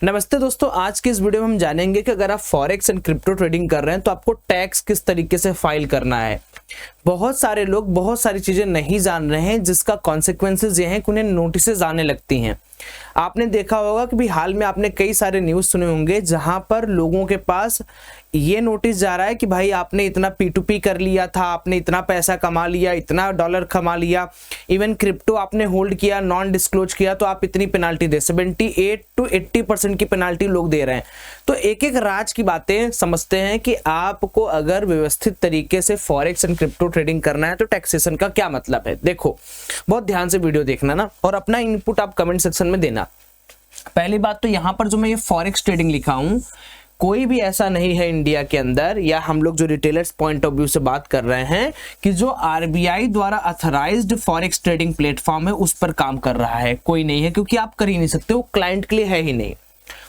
नमस्ते दोस्तों, आज के इस वीडियो में हम जानेंगे कि अगर आप फॉरेक्स एंड क्रिप्टो ट्रेडिंग कर रहे हैं तो आपको टैक्स किस तरीके से फाइल करना है। बहुत सारे लोग बहुत सारी चीजें नहीं जान रहे हैं, जिसका कॉन्सिक्वेंसेज ये है कि उन्हें नोटिसेज आने लगती हैं। आपने देखा होगा कि भी हाल में आपने कई सारे न्यूज़ सुने होंगे जहां पर लोगों के पास ये नोटिस जा रहा है कि भाई आपने इतना P2P कर लिया था, आपने इतना पैसा कमा लिया, इतना डॉलर कमा लिया, इवन क्रिप्टो आपने होल्ड किया, नॉन डिस्क्लोज किया तो आप इतनी पेनाल्टी दे। 78 to 80% की पेनाल्टी लोग दे रहे हैं। तो एक एक राज की बातें समझते हैं कि आपको अगर व्यवस्थित तरीके से फॉरेक्स एंड क्रिप्टो ट्रेडिंग करना है तो टैक्सेशन का क्या मतलब है। देखो, बहुत ध्यान से वीडियो देखना ना, और अपना इनपुट आप कमेंट सेक्शन में देना। पहली बात तो यहाँ पर जो मैं ये फॉरेक्स ट्रेडिंग लिखा हूं, कोई भी ऐसा नहीं है इंडिया के अंदर, या हम लोग जो रिटेलर्स पॉइंट ऑफ व्यू से बात कर रहे हैं कि जो आरबीआई द्वारा अथॉराइज्ड फॉरेक्स ट्रेडिंग प्लेटफॉर्म है उस पर काम कर रहा है। कोई नहीं है, क्योंकि आप कर ही नहीं सकते, वो क्लाइंट के लिए है ही नहीं,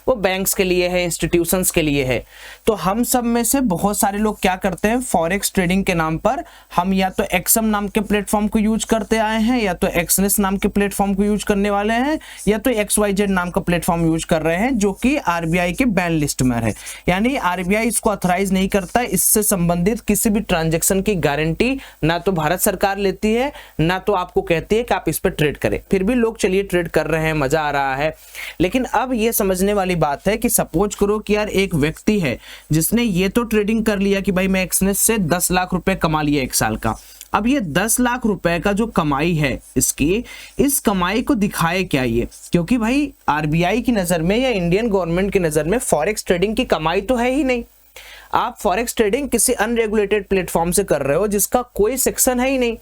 वो बैंक्स के लिए है, इंस्टीट्यूशंस के लिए है। तो हम सब में से बहुत सारे लोग क्या करते हैं, फॉरेक्स ट्रेडिंग के नाम पर हम या तो एक्सएम नाम के प्लेटफॉर्म को यूज करते आए हैं, या तो एक्सनेस नाम के प्लेटफॉर्म को यूज करने वाले हैं, या तो XYZ नाम का प्लेटफॉर्म यूज कर रहे हैं जो कि आरबीआई के बैन लिस्ट में है। यानी आरबीआई इसको अथॉराइज नहीं करता। इससे संबंधित किसी भी ट्रांजेक्शन की गारंटी ना तो भारत सरकार लेती है, ना तो आपको कहती है कि आप इस पर ट्रेड करें। फिर भी लोग चलिए ट्रेड कर रहे हैं, मजा आ रहा है। लेकिन अब ये समझने वाली बात है कि सपोज करो कि यार एक व्यक्ति है जिसने ये तो ट्रेडिंग कर लिया कि भाई मैं एक्सनेस से 10 लाख रुपए कमा लिया एक साल का। अब ये 10 लाख रुपए का जो कमाई है इसकी, इस कमाई को दिखाए क्या ये, क्योंकि भाई आरबीआई की नजर में या इंडियन गवर्नमेंट की नजर में फॉरेक्स ट्रेडिंग की कमाई तो है ही नहीं। आप फॉरेक्स ट्रेडिंग किसी अनरेगुलेटेड प्लेटफॉर्म से कर रहे हो जिसका कोई सेक्शन है ही नहीं।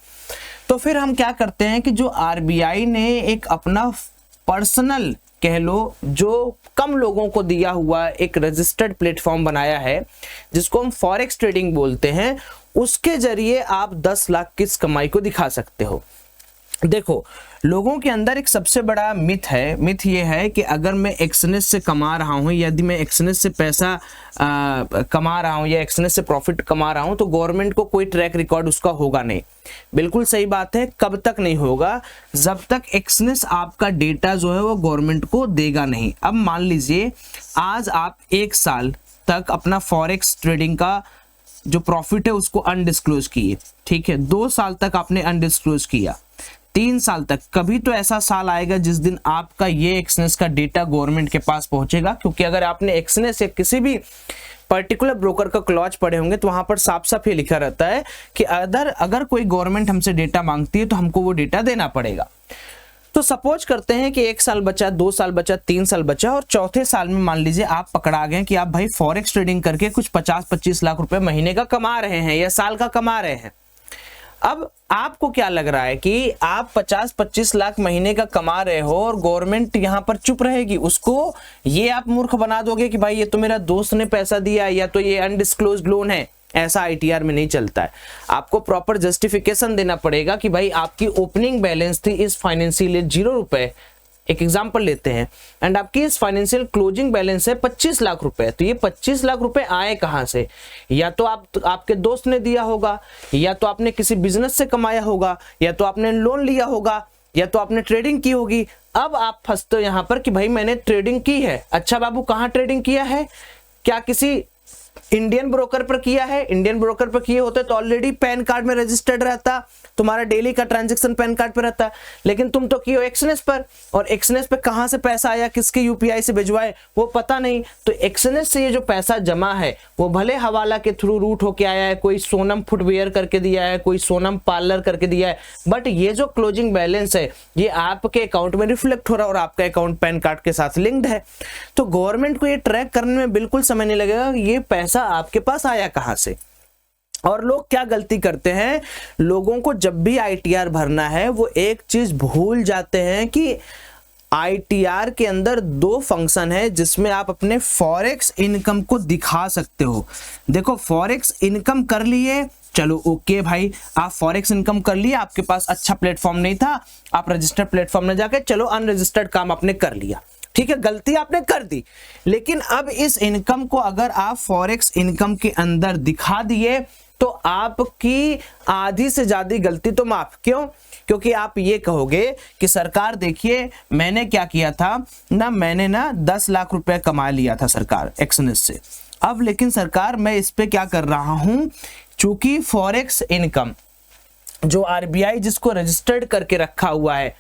तो फिर हम क्या करते हैं कि जो आरबीआई ने एक अपना पर्सनल कह लो, जो कम लोगों को दिया हुआ एक रजिस्टर्ड प्लेटफॉर्म बनाया है जिसको हम फॉरेक्स ट्रेडिंग बोलते हैं, उसके जरिए आप 10 लाख की कमाई को दिखा सकते हो। देखो, लोगों के अंदर एक सबसे बड़ा मिथ है। मिथ ये है कि अगर मैं एक्सनेस से कमा रहा हूं, यदि मैं एक्सनेस से पैसा कमा रहा हूं या एक्सनेस से प्रॉफिट कमा रहा हूं तो गवर्नमेंट को कोई ट्रैक रिकॉर्ड उसका होगा नहीं। बिल्कुल सही बात है। कब तक नहीं होगा? जब तक एक्सनेस आपका डेटा जो है वो गवर्नमेंट को देगा नहीं। अब मान लीजिए आज आप 1 साल तक अपना फॉरेक्स ट्रेडिंग का जो प्रॉफिट है उसको अनडिस्क्लोज किए, ठीक है। 2 साल तक आपने अनडिस्क्लोज किया, 3 साल तक। कभी तो ऐसा साल आएगा जिस दिन आपका ये एक्सनेस का डेटा गवर्नमेंट के पास पहुंचेगा, क्योंकि अगर आपने एक्सनेस या किसी भी पर्टिकुलर ब्रोकर का क्लॉज पढ़े होंगे तो वहां पर साफ साफ ये लिखा रहता है कि अगर कोई गवर्नमेंट हमसे डेटा मांगती है तो हमको वो डेटा देना पड़ेगा। तो सपोज करते हैं कि 1 साल बचा, 2 साल बचा, 3 साल बचा, और चौथे साल में मान लीजिए आप पकड़ा गए कि आप भाई फॉरेक्स ट्रेडिंग करके कुछ 50-25 लाख रुपए महीने का कमा रहे हैं या साल का कमा रहे हैं। अब आपको क्या लग रहा है कि आप 50-25 लाख महीने का कमा रहे हो और गवर्नमेंट यहां पर चुप रहेगी? उसको ये आप मूर्ख बना दोगे कि भाई ये तो मेरा दोस्त ने पैसा दिया या तो ये अनडिस्क्लोज्ड लोन है। ऐसा आईटीआर में नहीं चलता है। आपको प्रॉपर जस्टिफिकेशन देना पड़ेगा कि भाई आपकी ओपनिंग बैलेंस थी इस फाइनेंशियल ईयर 0 रुपए, एक एग्जांपल लेते हैं, एंड आपकी इस फाइनेंशियल क्लोजिंग बैलेंस है 25 लाख रुपए। तो ये 25 लाख रुपए आए कहां से? या तो आपके दोस्त ने दिया होगा, या तो आपने किसी बिजनेस से कमाया होगा, या तो आपने लोन लिया होगा, या तो आपने ट्रेडिंग की होगी। अब आप फंसते हो यहां पर कि भाई मैंने ट्रेडिंग की है। अच्छा बाबू, कहां ट्रेडिंग किया है? क्या किसी इंडियन ब्रोकर पर किया है? इंडियन ब्रोकर पर किए होते तो ऑलरेडी पैन कार्ड में रजिस्टर्ड रहता, तुम्हारा डेली का ट्रांजैक्शन पैन कार्ड पे रहता। लेकिन तुम तो किए हो एक्सनेस पर, और एक्सनेस पे कहां से पैसा आया, किसके यूपीआई से भिजवाए वो पता नहीं। तो एक्सनेस से ये जो पैसा जमा है वो भले हवाला के थ्रू रूट होके आया है, कोई सोनम फुटवेयर करके दिया है, कोई सोनम पार्लर करके दिया है, बट ये जो क्लोजिंग बैलेंस है ये आपके अकाउंट में रिफ्लेक्ट हो रहा है और आपका अकाउंट पैन कार्ड के साथ लिंक्ड है। तो गवर्नमेंट को ये ट्रैक करने में बिल्कुल समय नहीं लगेगा ये पैसा आपके पास आया कहां से। और लोग क्या गलती करते हैं, लोगों को जब भी आईटीआर भरना है वो एक चीज भूल जाते हैं कि आईटीआर के अंदर 2 फंक्शन है जिसमें आप अपने फॉरेक्स इनकम को दिखा सकते हो। देखो, फॉरेक्स इनकम कर लिए, चलो ओके भाई, आप फॉरेक्स इनकम कर लिए, आपके पास अच्छा प्लेटफॉर्म नहीं था, आप रजिस्टर्ड प्लेटफॉर्म में जाके चलो अनरजिस्टर्ड काम आपने कर लिया, ठीक है, गलती आपने कर दी। लेकिन अब इस इनकम को अगर आप फॉरेक्स इनकम के अंदर दिखा दिए तो आपकी आधी से ज्यादा गलती तो माफ। क्यों? क्योंकि आप ये कहोगे कि सरकार देखिए मैंने क्या किया था ना, मैंने ना 10 लाख रुपए कमा लिया था सरकार एक्सनेस से, अब लेकिन सरकार मैं इस पे क्या कर रहा हूं, चूंकि फॉरेक्स इनकम जो आरबीआई जिसको रजिस्टर्ड करके रखा हुआ है,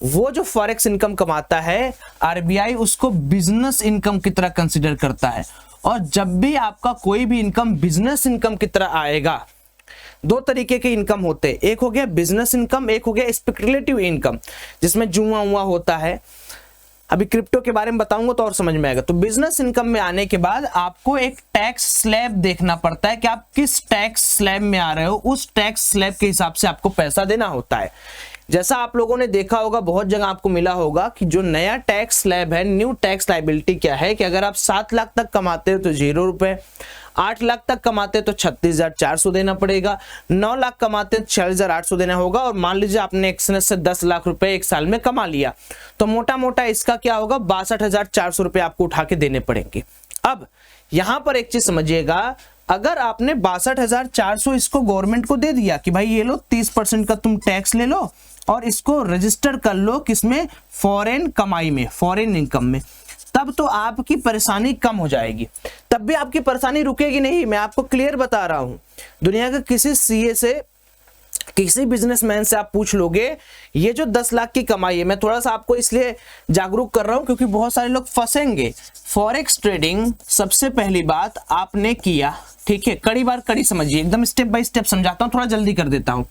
वो जो फॉरेक्स इनकम कमाता है आरबीआई उसको बिजनेस इनकम की तरह कंसिडर करता है। और जब भी आपका कोई भी इनकम बिजनेस इनकम की तरह आएगा, दो तरीके के इनकम होते हैं, एक हो गया बिजनेस इनकम, एक हो गया स्पेकुलेटिव इनकम जिसमें जुआ हुआ होता है। अभी क्रिप्टो के बारे में बताऊंगा तो और समझ में आएगा। तो बिजनेस इनकम में आने के बाद आपको एक टैक्स स्लैब देखना पड़ता है कि आप किस टैक्स स्लैब में आ रहे हो, उस टैक्स स्लैब के हिसाब से आपको पैसा देना होता है। जैसा आप लोगों ने देखा होगा, बहुत जगह आपको मिला होगा कि जो नया टैक्स स्लैब है, न्यू टैक्स लायबिलिटी क्या है कि अगर आप 7 लाख तक कमाते हो तो 0 रुपए, 8 लाख तक कमाते तो 36,400 देना पड़ेगा, 9 लाख कमाते तो 46,800 देना होगा। और मान लीजिए आपने एक्सनेस से 10 लाख रुपए एक साल में कमा लिया तो मोटा मोटा इसका क्या होगा, 62,400 रुपए आपको उठा के देने पड़ेंगे। अब यहां पर एक चीज समझिएगा, अगर आपने 62,400 इसको गवर्नमेंट को दे दिया कि भाई ये लो 30% का तुम टैक्स ले लो और इसको रजिस्टर कर लो किसमें, फॉरेन कमाई में, फॉरेन इनकम में, तब तो आपकी परेशानी कम हो जाएगी। तब भी आपकी परेशानी रुकेगी नहीं, मैं आपको क्लियर बता रहा हूं। दुनिया के किसी सीए से, किसी बिजनेसमैन से आप पूछ लोगे, ये जो 10 लाख की कमाई है, मैं थोड़ा सा आपको इसलिए जागरूक कर रहा हूं क्योंकि बहुत सारे लोग फंसेंगे। फॉरेक्स ट्रेडिंग सबसे पहली बात आपने किया, ठीक है, कड़ी बार कड़ी समझिए, एकदम स्टेप बाय स्टेप समझाता हूं, थोड़ा जल्दी कर देता हूं।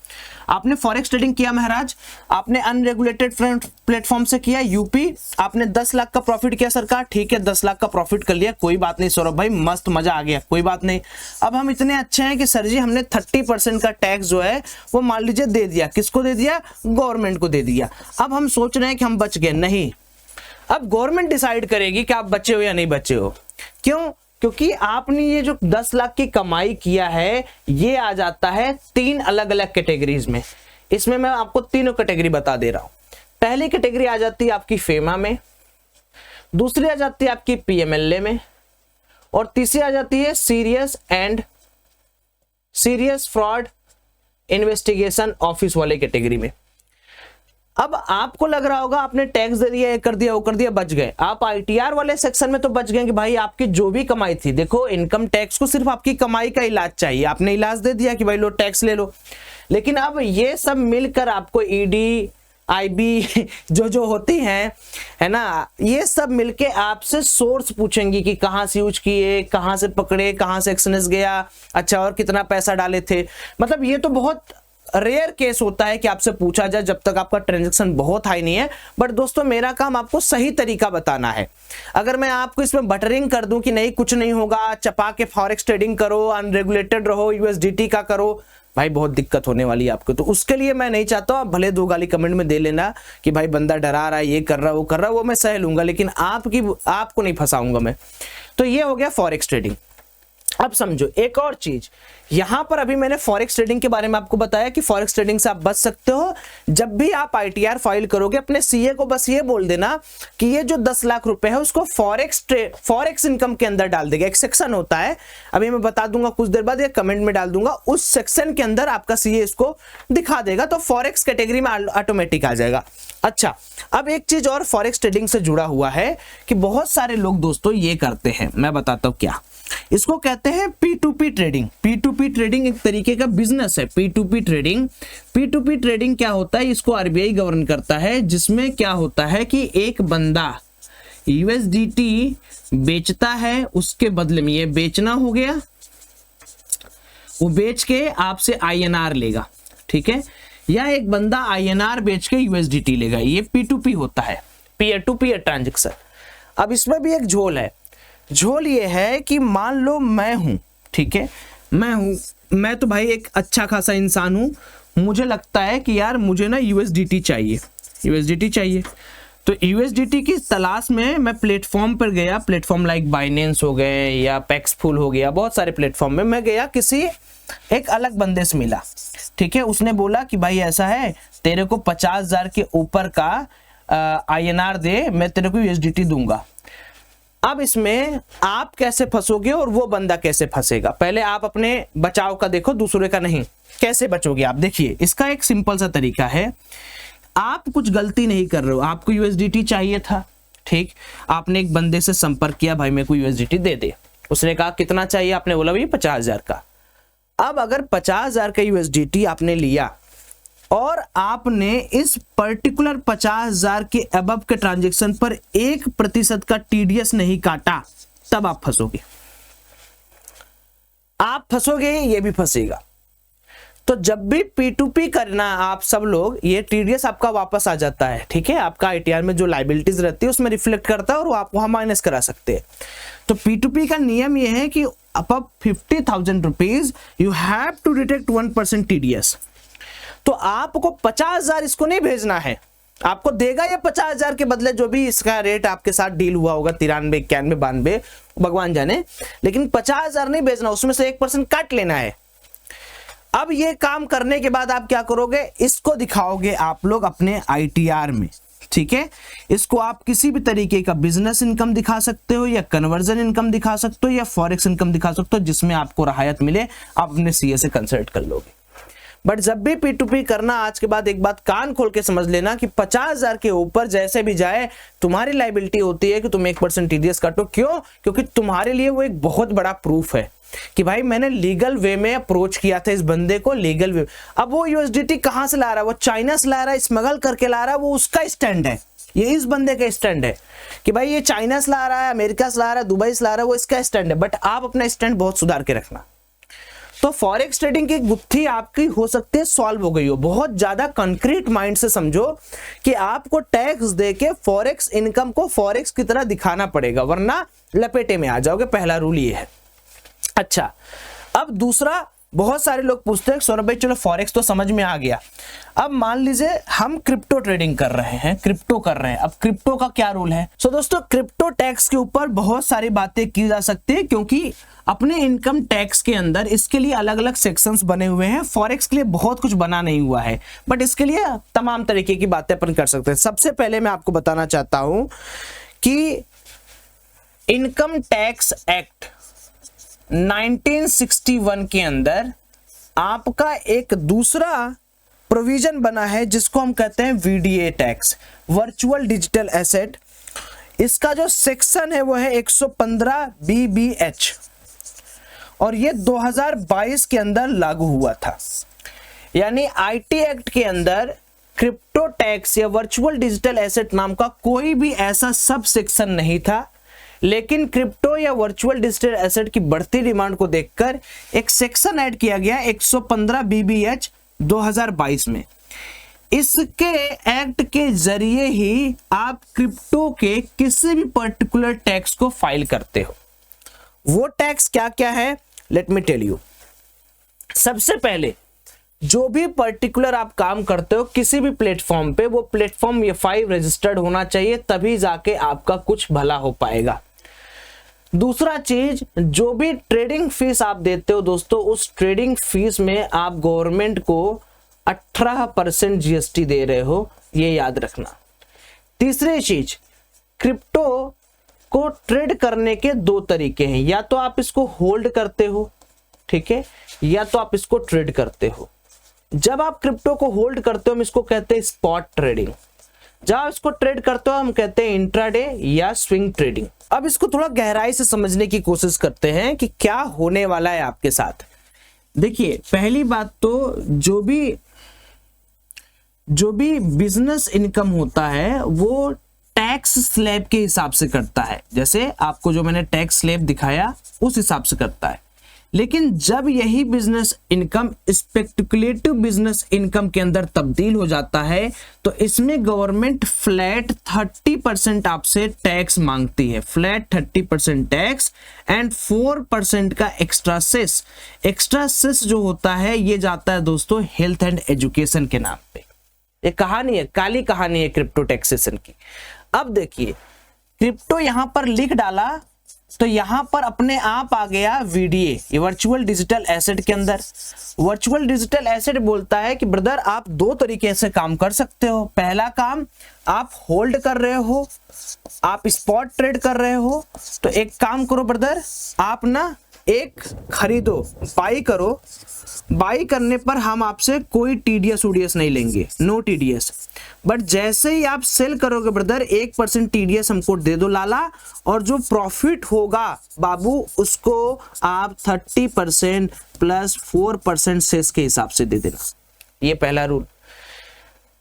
आपने फॉरेक्स ट्रेडिंग किया महाराज, आपने अनरेगुलेटेड प्लेटफॉर्म से किया यूपी, आपने 10 लाख का प्रॉफिट किया सरकार, ठीक है 10 लाख का प्रॉफिट कर लिया, कोई बात नहीं सौरभ भाई, मस्त मजा आ गया, कोई बात नहीं। अब हम इतने अच्छे हैं कि सर जी हमने 30% का टैक्स जो है वो मान लीजिए दे दिया, किसको दे दिया, गवर्नमेंट को दे दिया। अब हम सोच रहे हैं कि हम बच गए, नहीं, अब गवर्नमेंट डिसाइड करेगी कि आप बचे हो या नहीं बचे हो। क्यों? क्योंकि आपने ये जो 10 लाख की कमाई किया है ये आ जाता है 3 अलग अलग कैटेगरीज में। इसमें मैं आपको तीनों कैटेगरी बता दे रहा हूं। पहली कैटेगरी आ जाती है आपकी फेमा में, दूसरी आ जाती है आपकी पीएमएलए में, और तीसरी आ जाती है सीरियस फ्रॉड इन्वेस्टिगेशन ऑफिस वाले कैटेगरी में। अब आपको लग रहा होगा आपने टैक्स दे दिया, ये कर दिया, वो कर दिया, बच गए। आप आईटीआर वाले सेक्शन में तो बच गए कि भाई आपकी जो भी कमाई थी, देखो इनकम टैक्स को सिर्फ आपकी कमाई का इलाज चाहिए, आपने इलाज दे दिया कि भाई लो टैक्स ले लो। लेकिन अब ये सब मिलकर आपको ईडी आईबी जो होती हैं, है ना, ये सब मिलके आपसे सोर्स पूछेंगी कि कहां से यूज किए, कहां से पकड़े, कहां से एक्सनेस गया, अच्छा और कितना पैसा डाले थे। मतलब ये तो बहुत रेयर केस होता है कि आपसे पूछा जाए जब तक आपका ट्रांजैक्शन बहुत हाई नहीं है। बट दोस्तों मेरा काम आपको सही तरीका बताना है। अगर मैं आपको इसमें बटरिंग कर दूं कि नहीं कुछ नहीं होगा, चपा के फॉरेक्स ट्रेडिंग करो, अनरेगुलेटेड रहो, यूएसडीटी का करो, भाई बहुत दिक्कत होने वाली है आपको। तो उसके लिए मैं नहीं चाहता हूं, भले 2 गाली कमेंट में दे लेना कि भाई बंदा डरा रहा है, ये कर रहा है, वो कर रहा है, वो मैं सह लूंगा, लेकिन आपको नहीं फंसाऊंगा मैं। तो ये हो गया फॉरेक्स ट्रेडिंग। अब समझो एक और चीज, यहां पर अभी मैंने फॉरेक्स ट्रेडिंग के बारे में आपको बताया कि फॉरेक्स ट्रेडिंग से आप बच सकते हो। जब भी आप आईटीआर फाइल करोगे अपने सीए को बस ये बोल देना कि ये जो 10 लाख रुपए है उसको फॉरेक्स इनकम के अंदर डाल देगा। एक सेक्शन होता है, अभी मैं बता दूंगा कुछ देर बाद, ये कमेंट में डाल दूंगा, उस सेक्शन के अंदर आपका सीए इसको दिखा देगा, तो फॉरेक्स कैटेगरी में ऑटोमेटिक आ जाएगा। अच्छा, अब एक चीज और फॉरेक्स ट्रेडिंग से जुड़ा हुआ है कि बहुत सारे लोग दोस्तों ये करते हैं, मैं बताता हूं क्या, इसको कहते हैं P2P ट्रेडिंग। P2P ट्रेडिंग एक तरीके का बिजनेस है। P2P ट्रेडिंग क्या होता है, इसको आरबीआई गवर्न करता है, जिसमें क्या होता है कि एक बंदा USDT बेचता है, उसके बदले में, ये बेचना हो गया, वो बेच के आपसे INR लेगा, ठीक है, या एक बंदा INR बेच के USDT लेगा, ये P2P होता है, पीयर टू पीयर ट्रांजेक्शन। अब इसमें भी एक झोल है। झोल ये है कि मान लो मैं हूं, ठीक है, मैं तो भाई एक अच्छा खासा इंसान हूं, मुझे लगता है कि यार मुझे ना USDT चाहिए, तो USDT की तलाश में मैं प्लेटफॉर्म पर गया, प्लेटफॉर्म लाइक बाइनेंस हो गए या पैक्सफुल हो गया, बहुत सारे प्लेटफॉर्म में मैं गया, किसी एक अलग बंदे से मिला, ठीक है, उसने बोला कि भाई ऐसा है, तेरे को 50,000 के ऊपर का INR दे, मैं तेरे को USDT दूंगा। अब इसमें आप कैसे फंसोगे और वो बंदा कैसे फंसेगा, पहले आप अपने बचाव का देखो, दूसरे का नहीं। कैसे बचोगे आप, देखिए इसका एक सिंपल सा तरीका है। आप कुछ गलती नहीं कर रहे हो, आपको यूएसडीटी चाहिए था, ठीक, आपने एक बंदे से संपर्क किया, भाई मेरे को यूएसडीटी दे दे। उसने कहा कितना चाहिए, आपने बोला भाई 50,000 का। अब अगर 50,000 का यूएसडीटी आपने लिया और आपने इस पर्टिकुलर 50,000 के अबव के ट्रांजेक्शन पर 1% का टीडीएस नहीं काटा, तब आप फंसोगे। आप फंसोगे, ये भी फंसेगा। तो जब भी P2P करना आप सब लोग, ये टीडीएस आपका वापस आ जाता है, ठीक है, आपका आईटीआर में जो लाइबिलिटीज रहती है उसमें रिफ्लेक्ट करता है और आप वहां माइनस करा सकते हैं। तो P2P का नियम ये है कि अब 50,000 rupees you have to detect 1% TDS. तो आपको 50,000 इसको नहीं भेजना है, आपको देगा ये 50,000 के बदले जो भी इसका रेट आपके साथ डील हुआ होगा, 93, 91, 92, भगवान जाने, लेकिन 50,000 नहीं भेजना, उसमें से 1% काट लेना है। अब ये काम करने के बाद आप क्या करोगे, इसको दिखाओगे आप लोग अपने आईटीआर में, ठीक है। इसको आप किसी भी तरीके का बिजनेस इनकम दिखा सकते हो, या कन्वर्जन इनकम दिखा सकते हो, या फॉरेक्स इनकम दिखा सकते हो, जिसमें आपको राहत मिले, आप अपने सीए से कंसल्ट कर लोगे। बट जब भी P2P करना, आज के बाद एक बात कान खोल के समझ लेना कि 50,000 के ऊपर जैसे भी जाए, तुम्हारी लाइबिलिटी होती है कि तुम 1% टीडीएस काटो। क्यों? क्योंकि तुम्हारे लिए वो एक बहुत बड़ा प्रूफ है कि भाई मैंने लीगल वे में अप्रोच किया था इस बंदे को, लीगल वे। अब वो यूएसडीटी कहां से ला रहा है, वो चाइना से ला रहा है, स्मगल करके ला रहा है, वो उसका स्टैंड है, ये इस बंदे का स्टैंड है कि भाई ये चाइना से ला रहा है, अमेरिका से ला रहा है, दुबई से ला रहा है, वो इसका स्टैंड है। बट आप अपना स्टैंड बहुत सुधार के रखना। तो फॉरेक्स ट्रेडिंग की गुत्थी आपकी हो सकती है सॉल्व हो गई हो। बहुत ज्यादा कंक्रीट माइंड से समझो कि आपको टैक्स देके फॉरेक्स इनकम को फॉरेक्स की तरह दिखाना पड़ेगा, वरना लपेटे में आ जाओगे। पहला रूल ये है। अच्छा, अब दूसरा, बहुत सारे लोग पूछते हैं सौरभ भाई चलो फॉरेक्स तो समझ में आ गया, अब मान लीजिए हम क्रिप्टो ट्रेडिंग कर रहे हैं, क्रिप्टो कर रहे हैं, अब क्रिप्टो का क्या रूल है। सो दोस्तों, क्रिप्टो टैक्स के ऊपर बहुत सारी बातें की जा सकती है, क्योंकि अपने इनकम टैक्स के अंदर इसके लिए अलग अलग सेक्शंस बने हुए हैं। फॉरेक्स के लिए बहुत कुछ बना नहीं हुआ है, बट इसके लिए तमाम तरीके की बातें अपन कर सकते हैं। सबसे पहले मैं आपको बताना चाहता हूं कि इनकम टैक्स एक्ट 1961 के अंदर आपका एक दूसरा प्रोविजन बना है जिसको हम कहते हैं VDA tax, virtual digital asset. इसका जो सेक्शन है वो है 115 BBH, और ये 2022 के अंदर लागू हुआ था। यानी आईटी एक्ट के अंदर क्रिप्टो टैक्स या वर्चुअल डिजिटल एसेट नाम का कोई भी ऐसा सब सेक्शन नहीं था, लेकिन क्रिप्टो या वर्चुअल डिजिटल एसेट की बढ़ती डिमांड को देखकर एक सेक्शन ऐड किया गया 115 BBH 2022 में। इसके एक्ट के जरिए ही आप क्रिप्टो के किसी भी पर्टिकुलर टैक्स को फाइल करते हो। वो टैक्स क्या क्या है, लेट मी टेल यू। सबसे पहले, जो भी पर्टिकुलर आप काम करते हो किसी भी प्लेटफॉर्म पे, वो प्लेटफॉर्म F5 रजिस्टर्ड होना चाहिए, तभी जाके आपका कुछ भला हो पाएगा। दूसरा चीज, जो भी ट्रेडिंग फीस आप देते हो दोस्तों, उस ट्रेडिंग फीस में आप गवर्नमेंट को 18% जीएसटी दे रहे हो, ये याद रखना। तीसरी चीज, क्रिप्टो को ट्रेड करने के दो तरीके हैं, या तो आप इसको होल्ड करते हो, ठीक है, या तो आप इसको ट्रेड करते हो। जब आप क्रिप्टो को होल्ड करते हो हम इसको कहते हैं स्पॉट ट्रेडिंग, जब आप इसको ट्रेड करते हो हम कहते हैं इंट्राडे या स्विंग ट्रेडिंग। अब इसको थोड़ा गहराई से समझने की कोशिश करते हैं कि क्या होने वाला है आपके साथ। देखिए, पहली बात तो जो भी बिजनेस इनकम होता है वो टैक्स स्लैब के हिसाब से करता है, जैसे आपको जो मैंने टैक्स स्लैब दिखाया उस हिसाब से करता है। लेकिन जब यही business income speculative business income के अंदर तब्दील हो जाता है, तो इसमें गवर्नमेंट फ्लैट 30% आपसे टैक्स मांगती है, फ्लैट 30% टैक्स एंड 4% का एक्स्ट्रा सेस। एक्स्ट्रा सेस जो होता है ये जाता है दोस्तों हेल्थ एंड एजुकेशन के नाम पे। ये कहानी है, काली कहानी है क्रिप्टो टैक्सेशन की। अब देखिए, क्रिप्टो यहां पर लिख डाला तो यहां पर अपने आप आ गया VDA, ये वर्चुअल डिजिटल एसेट के अंदर। वर्चुअल डिजिटल एसेट बोलता है कि ब्रदर आप दो तरीके से काम कर सकते हो। पहला काम, आप होल्ड कर रहे हो, आप स्पॉट ट्रेड कर रहे हो, तो एक काम करो ब्रदर, आप ना एक खरीदो, बाई करो। बाई करने पर हम आपसे कोई TDS उडीएस नहीं लेंगे, नो TDS। बट जैसे ही आप सेल करोगे ब्रदर, 1% TDS हमको दे दो लाला, और जो प्रॉफिट होगा बाबू उसको आप 30% प्लस 4% सेस के हिसाब से दे देना। ये पहला रूल।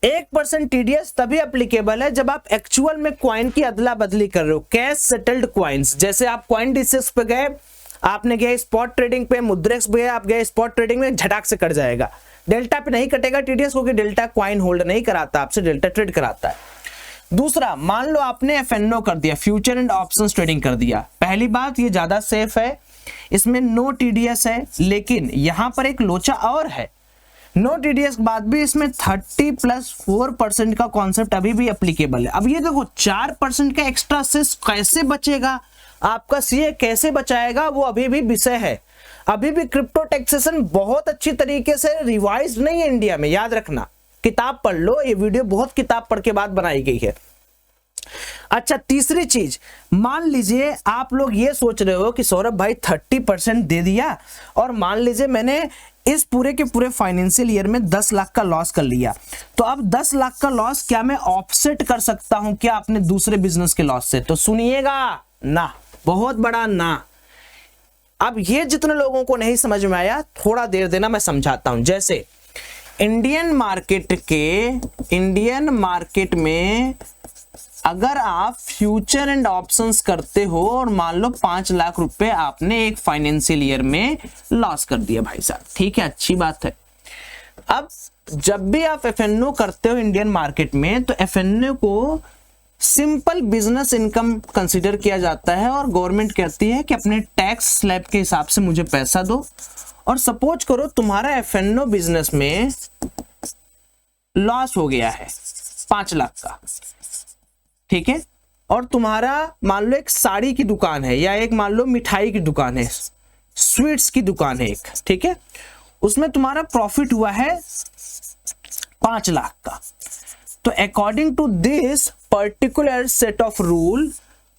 1% TDS तभी एप्लीकेबल है जब आप एक्चुअल में क्वाइन की अदला बदली कर रहे हो, कैश सेटल्ड क्वाइंस। जैसे आप CoinDesk पे गए, आपने गए स्पॉट ट्रेडिंग पे, मुद्रेक्स पे आप गए स्पॉट ट्रेडिंग में, झटाक से कट जाएगा। डेल्टा पे नहीं कटेगा TDS, क्योंकि डेल्टा क्वाइन होल्ड नहीं कराता आपसे, डेल्टा ट्रेड कराता है। दूसरा, मान लो आपने FNO कर दिया, फ्यूचर एंड ऑप्शंस ट्रेडिंग कर दिया। पहली बात, ये ज्यादा सेफ है, इसमें नो TDS है, लेकिन यहां पर एक लोचा और है। नो TDS के बाद भी इसमें 30 प्लस 4% का कॉन्सेप्ट अभी भी एप्लीकेबल है। अब ये देखो 4% का एक्स्ट्रा सेस कैसे बचेगा, आपका CA कैसे बचाएगा, वो अभी भी विषय है। अभी भी क्रिप्टो टैक्सेशन बहुत अच्छी तरीके से रिवाइज नहीं है इंडिया में, याद रखना। किताब पढ़ लो, ये वीडियो बहुत किताब पढ़ के बाद बनाई गई है। अच्छा, तीसरी चीज, मान लीजिए आप लोग ये सोच रहे हो कि सौरभ भाई 30% दे दिया, और मान लीजिए मैंने इस पूरे के पूरे फाइनेंशियल ईयर में 10 लाख का लॉस कर लिया, तो अब 10 लाख का लॉस क्या मैं ऑफसेट कर सकता हूं क्या अपने दूसरे बिजनेस के लॉस से? तो सुनिएगा ना, बहुत बड़ा ना। अब ये जितने लोगों को नहीं समझ में आया, थोड़ा देर देना, मैं समझाता हूं। जैसे इंडियन मार्केट में अगर आप फ्यूचर एंड ऑप्शंस करते हो और मान लो 5 लाख रुपए आपने एक फाइनेंशियल ईयर में लॉस कर दिया भाई साहब, ठीक है, अच्छी बात है। अब जब भी आप FNO करते हो इंडियन मार्केट में, तो FNO को सिंपल बिजनेस इनकम कंसीडर किया जाता है, और गवर्नमेंट कहती है कि अपने टैक्स स्लैब के हिसाब से मुझे पैसा दो। और सपोज करो तुम्हारा FNO बिजनेस में लॉस हो गया है 5 लाख का, ठीक है, और तुम्हारा मान लो एक साड़ी की दुकान है, या एक मान लो मिठाई की दुकान है, स्वीट्स की दुकान है एक, ठीक है, उसमें तुम्हारा प्रॉफिट हुआ है 5 लाख का। तो according to this particular set of rule,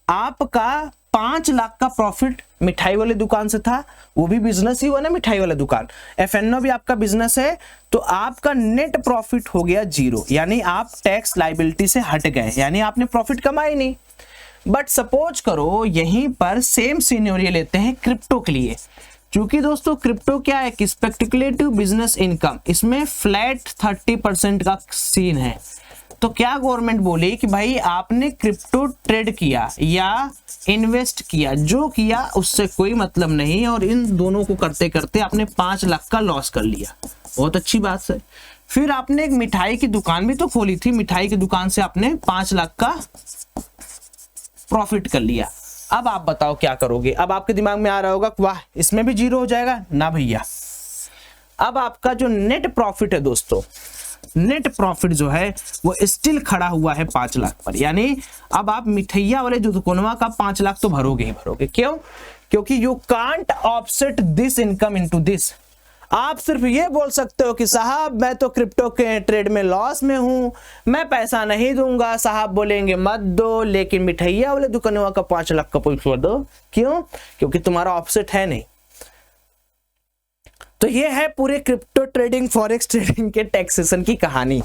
आपका 5 लाख का प्रॉफिट मिठाई वाले दुकान से था, वो भी बिजनेस ही हुआ ना, मिठाई वाला दुकान, FNO भी आपका बिजनेस है, तो आपका नेट प्रॉफिट हो गया 0, यानी आप टैक्स लाइबिलिटी से हट गए, यानी आपने प्रॉफिट कमाई नहीं। बट सपोज करो यहीं पर सेम सिनेरियो लेते हैं क्रिप्टो के लिए, क्योंकि दोस्तों क्रिप्टो क्या है कि स्पेक्युलेटिव बिजनेस इनकम, इसमें फ्लैट 30% का सीन है। तो क्या गवर्नमेंट बोली कि भाई आपने क्रिप्टो ट्रेड किया या इन्वेस्ट किया, जो किया उससे कोई मतलब नहीं, और इन दोनों को करते करते आपने 5 लाख का लॉस कर लिया, बहुत अच्छी बात है। फिर आपने एक मिठाई की दुकान भी तो खोली थी, मिठाई की दुकान से आपने 5 लाख का प्रॉफिट कर लिया। अब आप बताओ क्या करोगे? अब आपके दिमाग में आ रहा होगा वाह इसमें भी 0 हो जाएगा ना भैया। अब आपका जो नेट प्रॉफिट है दोस्तों, नेट प्रॉफिट जो है वो स्टिल खड़ा हुआ है 5 लाख पर, यानी अब आप मिठैया वाले जो दुकानवा का 5 लाख तो भरोगे ही भरोगे। क्यों? क्योंकि you can't offset this income into this. आप सिर्फ ये बोल सकते हो कि साहब मैं तो क्रिप्टो के ट्रेड में लॉस में हूं, मैं पैसा नहीं दूंगा। साहब बोलेंगे मत दो, लेकिन मिठैया वाले दुकानवा का 5 लाख का पैसा दो। क्यों? क्योंकि तुम्हारा ऑफसेट है नहीं। तो ये है पूरे क्रिप्टो ट्रेडिंग, फॉरेक्स ट्रेडिंग के टैक्सेशन की कहानी।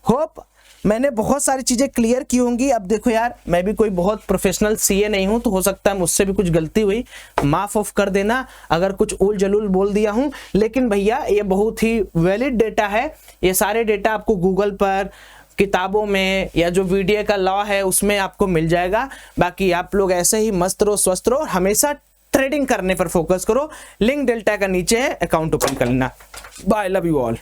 होप मैंने बहुत सारी चीजें क्लियर की होंगी। अब देखो यार, मैं भी कोई बहुत प्रोफेशनल CA नहीं हूं, तो हो सकता है मुझसे भी कुछ गलती हुई, माफ ऑफ कर देना अगर कुछ उल जलूल बोल दिया हूं। लेकिन भैया ये बहुत ही वैलिड डेटा है, ये सारे डेटा आपको गूगल पर, किताबों में, या जो वीडियो का लॉ है उसमें आपको मिल जाएगा। बाकी आप लोग ऐसे ही मस्त रहो, स्वस्थ रहो, हमेशा ट्रेडिंग करने पर फोकस करो। लिंक डेल्टा का नीचे है, अकाउंट ओपन कर लेना। Bye, love you all.